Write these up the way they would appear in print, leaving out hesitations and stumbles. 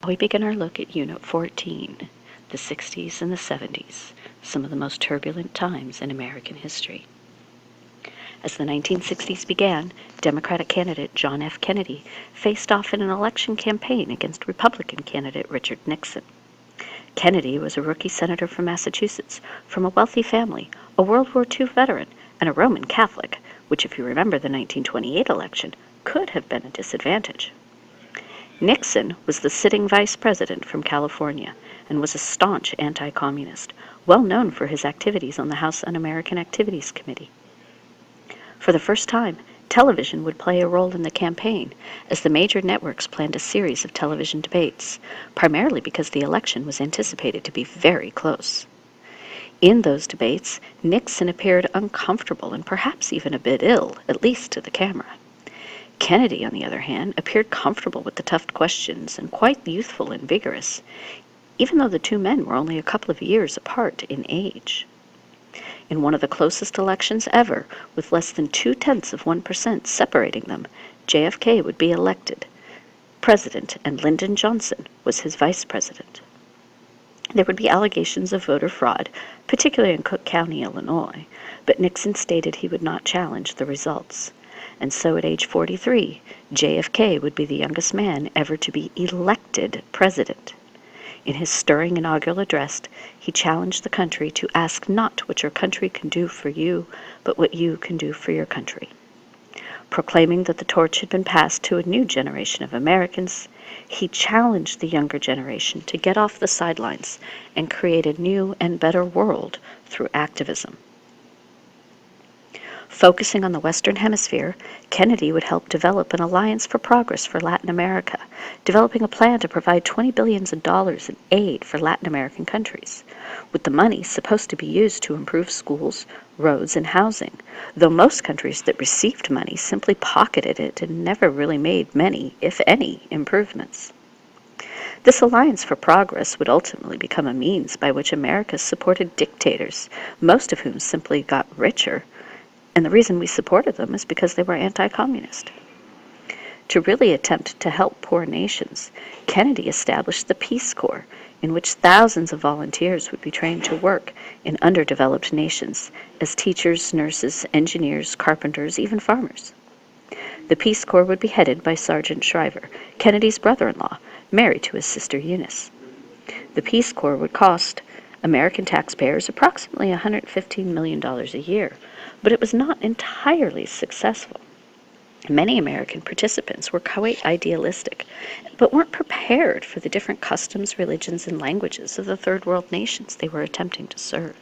we begin our look at Unit 14, the 60s and the 70s, some of the most turbulent times in American history. As the 1960s began, Democratic candidate John F. Kennedy faced off in an election campaign against Republican candidate Richard Nixon. Kennedy was a rookie senator from Massachusetts, from a wealthy family, a World War II veteran, and a Roman Catholic, which, if you remember the 1928 election, could have been a disadvantage. Nixon was the sitting vice president from California and was a staunch anti-communist, well known for his activities on the House Un-American Activities Committee. For the first time, television would play a role in the campaign, as the major networks planned a series of television debates, primarily because the election was anticipated to be very close. In those debates, Nixon appeared uncomfortable and perhaps even a bit ill, at least to the camera. Kennedy, on the other hand, appeared comfortable with the tough questions and quite youthful and vigorous, even though the two men were only a couple of years apart in age. In one of the closest elections ever, with less than 0.2% separating them, JFK would be elected president and Lyndon Johnson was his vice president. There would be allegations of voter fraud, particularly in Cook County, Illinois, but Nixon stated he would not challenge the results. And so at age 43, JFK would be the youngest man ever to be elected president. In his stirring inaugural address, he challenged the country to ask not what your country can do for you, but what you can do for your country. Proclaiming that the torch had been passed to a new generation of Americans, he challenged the younger generation to get off the sidelines and create a new and better world through activism. Focusing on the Western Hemisphere, Kennedy would help develop an alliance for progress for Latin America, developing a plan to provide $20 billion in aid for Latin American countries, with the money supposed to be used to improve schools, roads, and housing, though most countries that received money simply pocketed it and never really made many, if any, improvements. This alliance for progress would ultimately become a means by which America supported dictators, most of whom simply got richer, and the reason we supported them is because they were anti-communist. To really attempt to help poor nations, Kennedy established the Peace Corps, in which thousands of volunteers would be trained to work in underdeveloped nations as teachers, nurses, engineers, carpenters, even farmers. The Peace Corps would be headed by Sergeant Shriver, Kennedy's brother-in-law, married to his sister Eunice. The Peace Corps would cost American taxpayers approximately $115 million a year, but it was not entirely successful. Many American participants were quite idealistic, but weren't prepared for the different customs, religions, and languages of the Third World nations they were attempting to serve.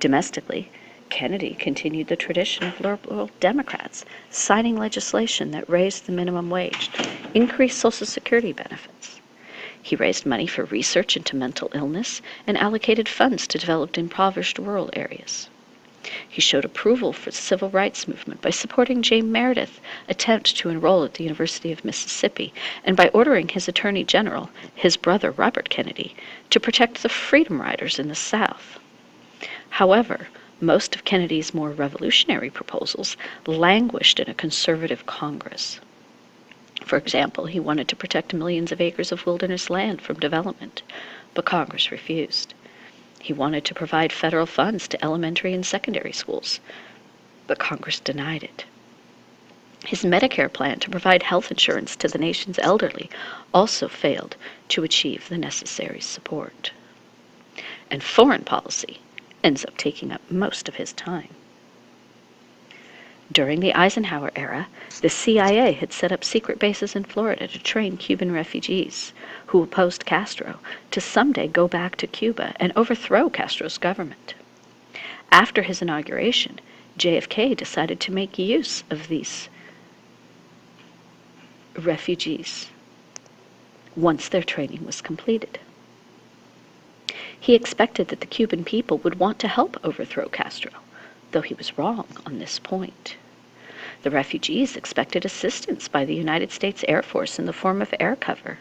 Domestically, Kennedy continued the tradition of liberal Democrats, signing legislation that raised the minimum wage, increased Social Security benefits. He raised money for research into mental illness and allocated funds to develop impoverished rural areas. He showed approval for the civil rights movement by supporting James Meredith's attempt to enroll at the University of Mississippi and by ordering his Attorney General, his brother Robert Kennedy, to protect the Freedom Riders in the South. However, most of Kennedy's more revolutionary proposals languished in a conservative Congress. For example, he wanted to protect millions of acres of wilderness land from development, but Congress refused. He wanted to provide federal funds to elementary and secondary schools, but Congress denied it. His Medicare plan to provide health insurance to the nation's elderly also failed to achieve the necessary support. And foreign policy ends up taking up most of his time. During the Eisenhower era, the CIA had set up secret bases in Florida to train Cuban refugees who opposed Castro to someday go back to Cuba and overthrow Castro's government. After his inauguration, JFK decided to make use of these refugees once their training was completed. He expected that the Cuban people would want to help overthrow Castro, though he was wrong on this point. The refugees expected assistance by the United States Air Force in the form of air cover,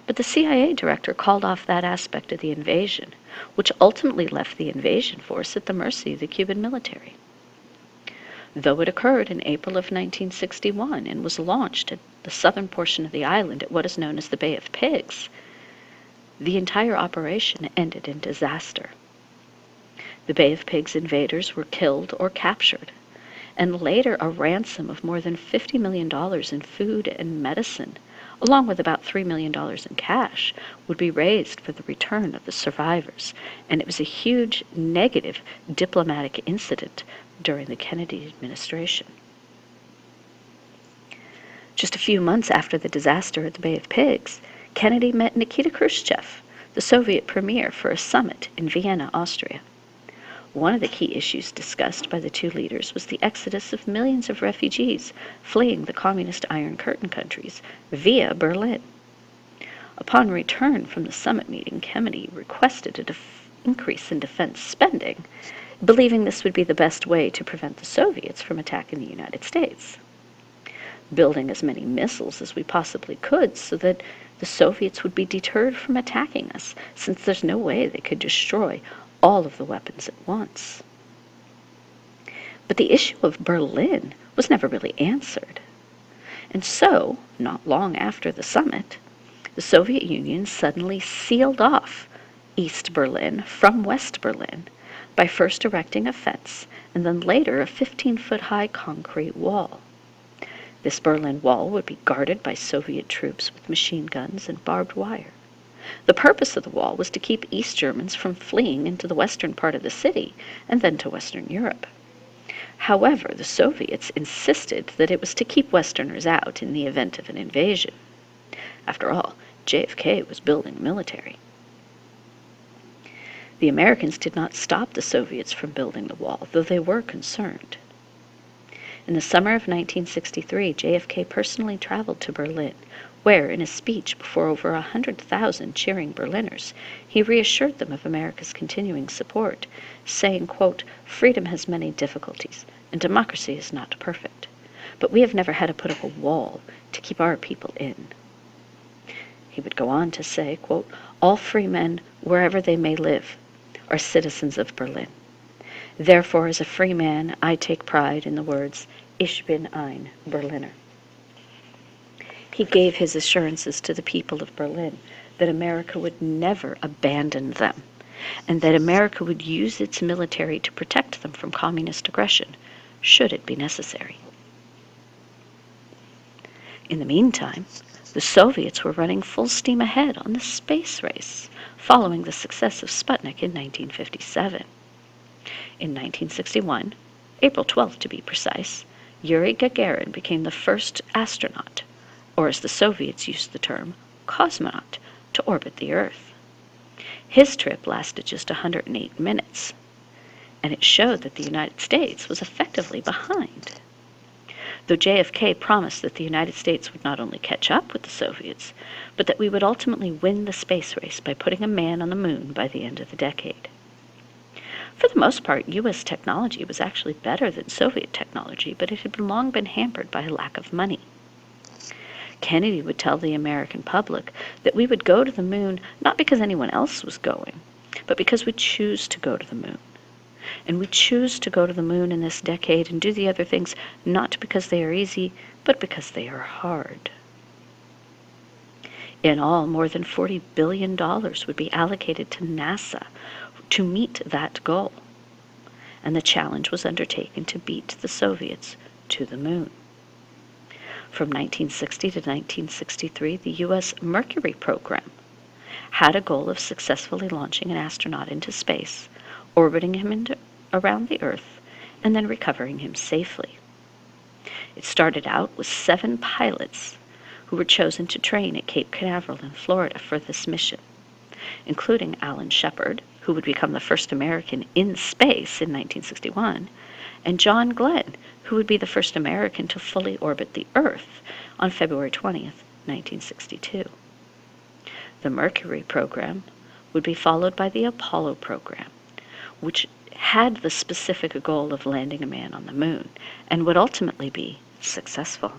but the CIA director called off that aspect of the invasion, which ultimately left the invasion force at the mercy of the Cuban military. Though it occurred in April of 1961 and was launched at the southern portion of the island at what is known as the Bay of Pigs, the entire operation ended in disaster. The Bay of Pigs invaders were killed or captured, and later a ransom of more than $50 million in food and medicine, along with about $3 million in cash, would be raised for the return of the survivors, and it was a huge negative diplomatic incident during the Kennedy administration. Just a few months after the disaster at the Bay of Pigs, Kennedy met Nikita Khrushchev, the Soviet premier, for a summit in Vienna, Austria. One of the key issues discussed by the two leaders was the exodus of millions of refugees fleeing the communist Iron Curtain countries via Berlin. Upon return from the summit meeting, Kennedy requested an increase in defense spending, believing this would be the best way to prevent the Soviets from attacking the United States. Building as many missiles as we possibly could so that the Soviets would be deterred from attacking us, since there's no way they could destroy all of the weapons at once. But the issue of Berlin was never really answered. And so, not long after the summit, the Soviet Union suddenly sealed off East Berlin from West Berlin by first erecting a fence and then later a 15-foot-high concrete wall. This Berlin Wall would be guarded by Soviet troops with machine guns and barbed wire. The purpose of the wall was to keep East Germans from fleeing into the western part of the city and then to Western Europe. However, the Soviets insisted that it was to keep Westerners out in the event of an invasion. After all, JFK was building a military. The Americans did not stop the Soviets from building the wall, though they were concerned. In the summer of 1963, JFK personally traveled to Berlin, where, in a speech before over 100,000 cheering Berliners, he reassured them of America's continuing support, saying, quote, "Freedom has many difficulties, and democracy is not perfect. But we have never had to put up a wall to keep our people in." He would go on to say, quote, "All free men, wherever they may live, are citizens of Berlin. Therefore, as a free man, I take pride in the words, 'Ich bin ein Berliner.'" He gave his assurances to the people of Berlin that America would never abandon them, and that America would use its military to protect them from communist aggression, should it be necessary. In the meantime, the Soviets were running full steam ahead on the space race, following the success of Sputnik in 1957. In 1961, April 12th to be precise, Yuri Gagarin became the first astronaut, or as the Soviets used the term, cosmonaut, to orbit the Earth. His trip lasted just 108 minutes, and it showed that the United States was effectively behind. Though JFK promised that the United States would not only catch up with the Soviets, but that we would ultimately win the space race by putting a man on the moon by the end of the decade. For the most part, U.S. technology was actually better than Soviet technology, but it had long been hampered by a lack of money. Kennedy would tell the American public that we would go to the moon not because anyone else was going, but because we choose to go to the moon. And we choose to go to the moon in this decade and do the other things not because they are easy, but because they are hard. In all, more than $40 billion would be allocated to NASA to meet that goal, and the challenge was undertaken to beat the Soviets to the moon. From 1960 to 1963, the U.S. Mercury program had a goal of successfully launching an astronaut into space, orbiting him around the Earth, and then recovering him safely. It started out with 7 pilots who were chosen to train at Cape Canaveral in Florida for this mission, including Alan Shepard, who would become the first American in space in 1961, and John Glenn, who would be the first American to fully orbit the Earth on February 20th, 1962. The Mercury program would be followed by the Apollo program, which had the specific goal of landing a man on the moon, and would ultimately be successful.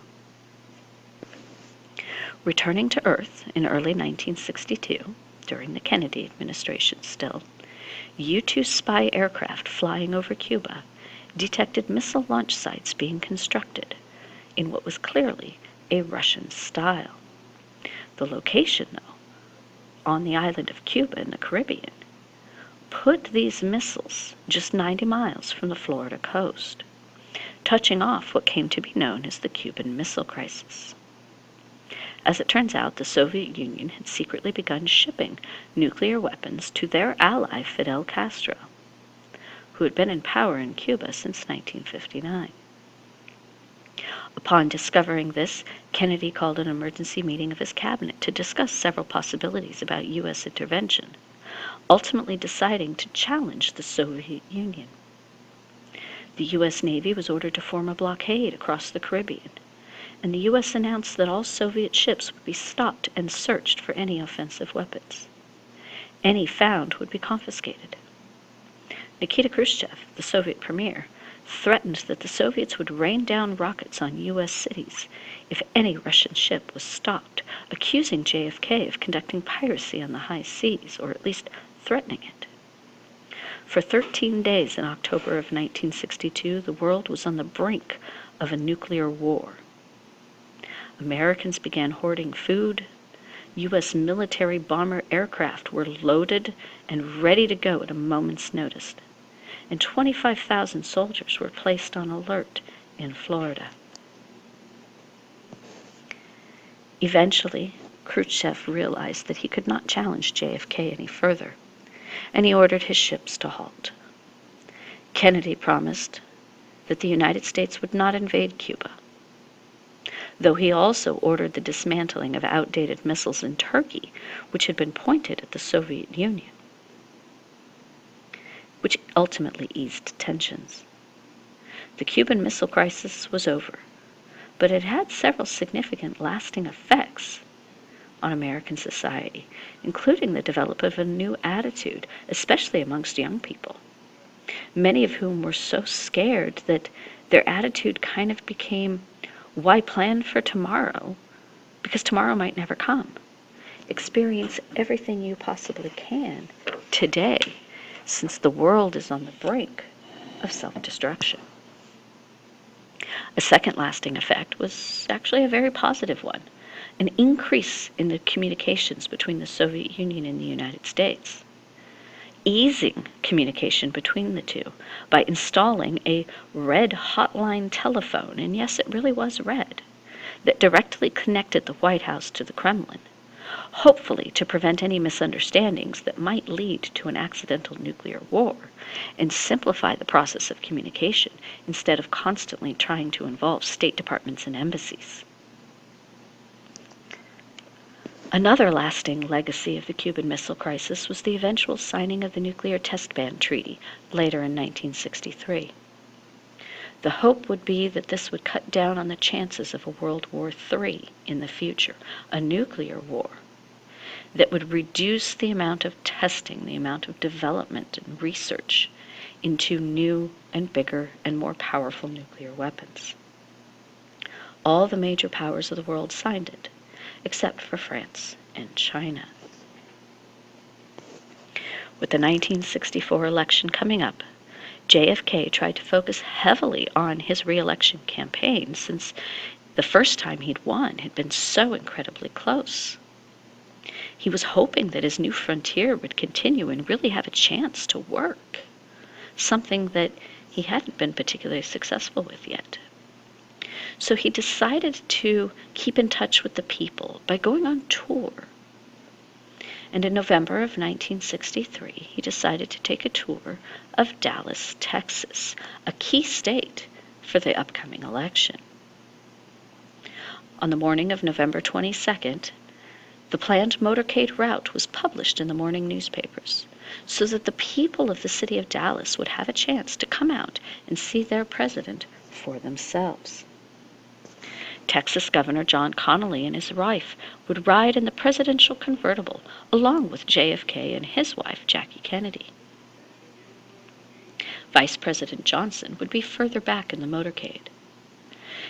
Returning to Earth in early 1962, during the Kennedy administration still, U-2 spy aircraft flying over Cuba detected missile launch sites being constructed in what was clearly a Russian style. The location, though, on the island of Cuba in the Caribbean, put these missiles just 90 miles from the Florida coast, touching off what came to be known as the Cuban Missile Crisis. As it turns out, the Soviet Union had secretly begun shipping nuclear weapons to their ally Fidel Castro, who had been in power in Cuba since 1959. Upon discovering this, Kennedy called an emergency meeting of his cabinet to discuss several possibilities about U.S. intervention, ultimately deciding to challenge the Soviet Union. The U.S. Navy was ordered to form a blockade across the Caribbean, and the U.S. announced that all Soviet ships would be stopped and searched for any offensive weapons. Any found would be confiscated. Nikita Khrushchev, the Soviet premier, threatened that the Soviets would rain down rockets on U.S. cities if any Russian ship was stopped, accusing JFK of conducting piracy on the high seas, or at least threatening it. For 13 days in October of 1962, the world was on the brink of a nuclear war. Americans began hoarding food. U.S. military bomber aircraft were loaded and ready to go at a moment's notice, and 25,000 soldiers were placed on alert in Florida. Eventually, Khrushchev realized that he could not challenge JFK any further, and he ordered his ships to halt. Kennedy promised that the United States would not invade Cuba, though he also ordered the dismantling of outdated missiles in Turkey, which had been pointed at the Soviet Union, which ultimately eased tensions. The Cuban Missile Crisis was over, but it had several significant lasting effects on American society, including the development of a new attitude, especially amongst young people, many of whom were so scared that their attitude kind of became, why plan for tomorrow? Because tomorrow might never come. Experience everything you possibly can today, since the world is on the brink of self-destruction. A second lasting effect was actually a very positive one, an increase in the communications between the Soviet Union and the United States, easing communication between the two by installing a red hotline telephone, and yes, it really was red, that directly connected the White House to the Kremlin, hopefully to prevent any misunderstandings that might lead to an accidental nuclear war, and simplify the process of communication instead of constantly trying to involve State Departments and embassies. Another lasting legacy of the Cuban Missile Crisis was the eventual signing of the Nuclear Test Ban Treaty later in 1963. The hope would be that this would cut down on the chances of a World War III in the future, a nuclear war, that would reduce the amount of testing, the amount of development and research into new and bigger and more powerful nuclear weapons. All the major powers of the world signed it, except for France and China. With the 1964 election coming up, JFK tried to focus heavily on his re-election campaign, since the first time he'd won had been so incredibly close. He was hoping that his new frontier would continue and really have a chance to work, something that he hadn't been particularly successful with yet. So he decided to keep in touch with the people by going on tour. And in November of 1963, he decided to take a tour of Dallas, Texas, a key state for the upcoming election. On the morning of November 22nd, the planned motorcade route was published in the morning newspapers, so that the people of the city of Dallas would have a chance to come out and see their president for themselves. Texas Governor John Connally and his wife would ride in the presidential convertible along with JFK and his wife, Jackie Kennedy. Vice President Johnson would be further back in the motorcade.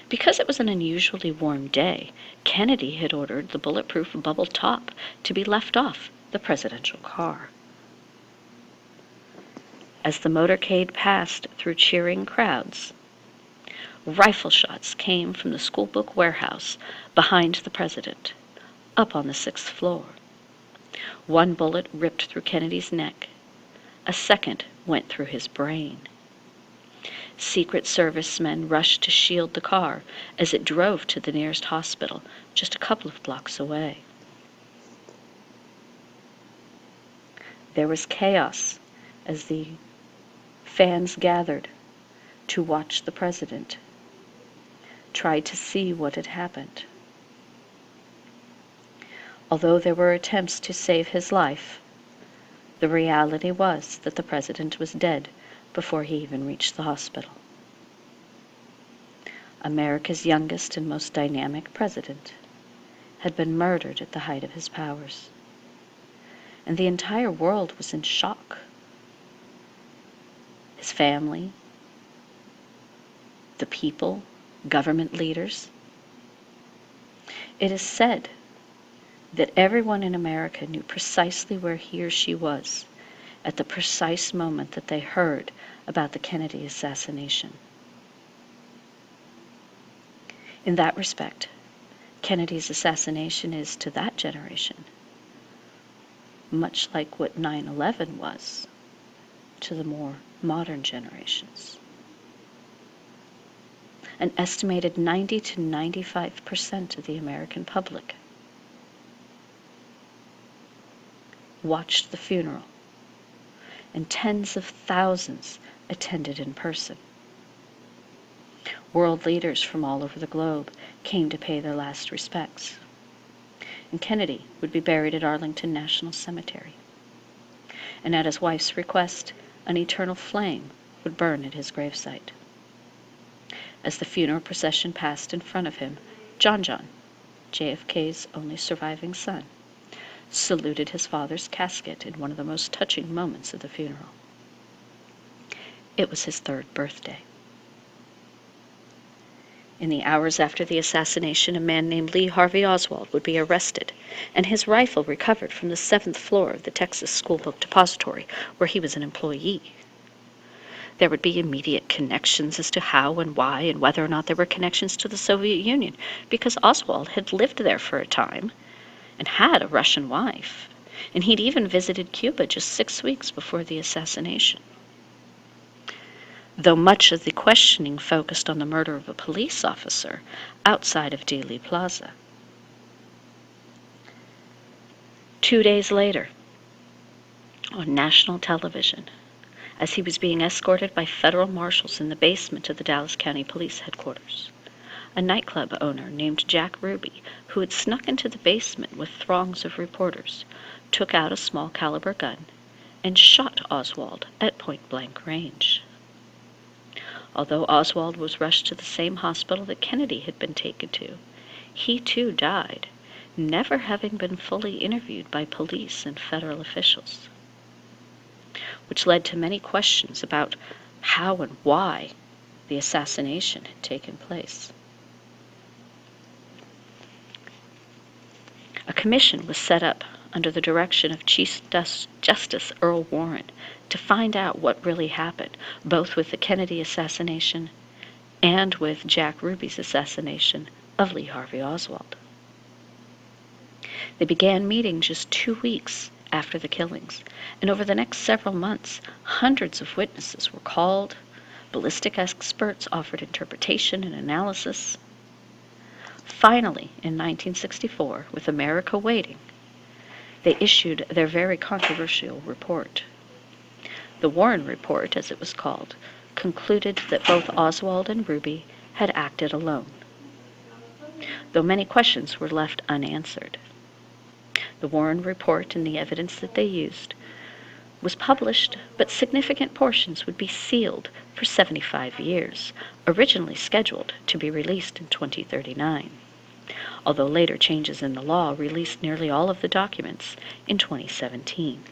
Because it was an unusually warm day, Kennedy had ordered the bulletproof bubble top to be left off the presidential car. As the motorcade passed through cheering crowds, Rifle shots came from the schoolbook warehouse behind the president, up on the 6th floor. One bullet ripped through Kennedy's neck. A second went through his brain. Secret Service men rushed to shield the car as it drove to the nearest hospital, just a couple of blocks away. There was chaos as the fans gathered to watch the president, tried to see what had happened. Although there were attempts to save his life, the reality was that the president was dead before he even reached the hospital. America's youngest and most dynamic president had been murdered at the height of his powers, and the entire world was in shock. His family, the people, government leaders. It is said that everyone in America knew precisely where he or she was at the precise moment that they heard about the Kennedy assassination. In that respect, Kennedy's assassination is, to that generation, much like what 9/11 was to the more modern generations. An estimated 90 to 95% of the American public watched the funeral, and tens of thousands attended in person. World leaders from all over the globe came to pay their last respects, and Kennedy would be buried at Arlington National Cemetery. And at his wife's request, an eternal flame would burn at his gravesite. As the funeral procession passed in front of him, John, JFK's only surviving son, saluted his father's casket in one of the most touching moments of the funeral. It was his 3rd birthday. In the hours after the assassination, a man named Lee Harvey Oswald would be arrested, and his rifle recovered from the 7th floor of the Texas Schoolbook Depository, where he was an employee. There would be immediate connections as to how and why and whether or not there were connections to the Soviet Union, because Oswald had lived there for a time and had a Russian wife, and he'd even visited Cuba just 6 weeks before the assassination. Though much of the questioning focused on the murder of a police officer outside of Dealey Plaza. 2 days later, on national television, as he was being escorted by federal marshals in the basement of the Dallas County Police Headquarters, a nightclub owner named Jack Ruby, who had snuck into the basement with throngs of reporters, took out a small caliber gun and shot Oswald at point-blank range. Although Oswald was rushed to the same hospital that Kennedy had been taken to, he too died, never having been fully interviewed by police and federal officials, which led to many questions about how and why the assassination had taken place. A commission was set up under the direction of Chief Justice Earl Warren to find out what really happened, both with the Kennedy assassination and with Jack Ruby's assassination of Lee Harvey Oswald. They began meeting just 2 weeks after the killings, and over the next several months, hundreds of witnesses were called, ballistic experts offered interpretation and analysis. Finally, in 1964, with America waiting, they issued their very controversial report. The Warren Report, as it was called, concluded that both Oswald and Ruby had acted alone, though many questions were left unanswered. The Warren Report and the evidence that they used was published, but significant portions would be sealed for 75 years, originally scheduled to be released in 2039, although later changes in the law released nearly all of the documents in 2017.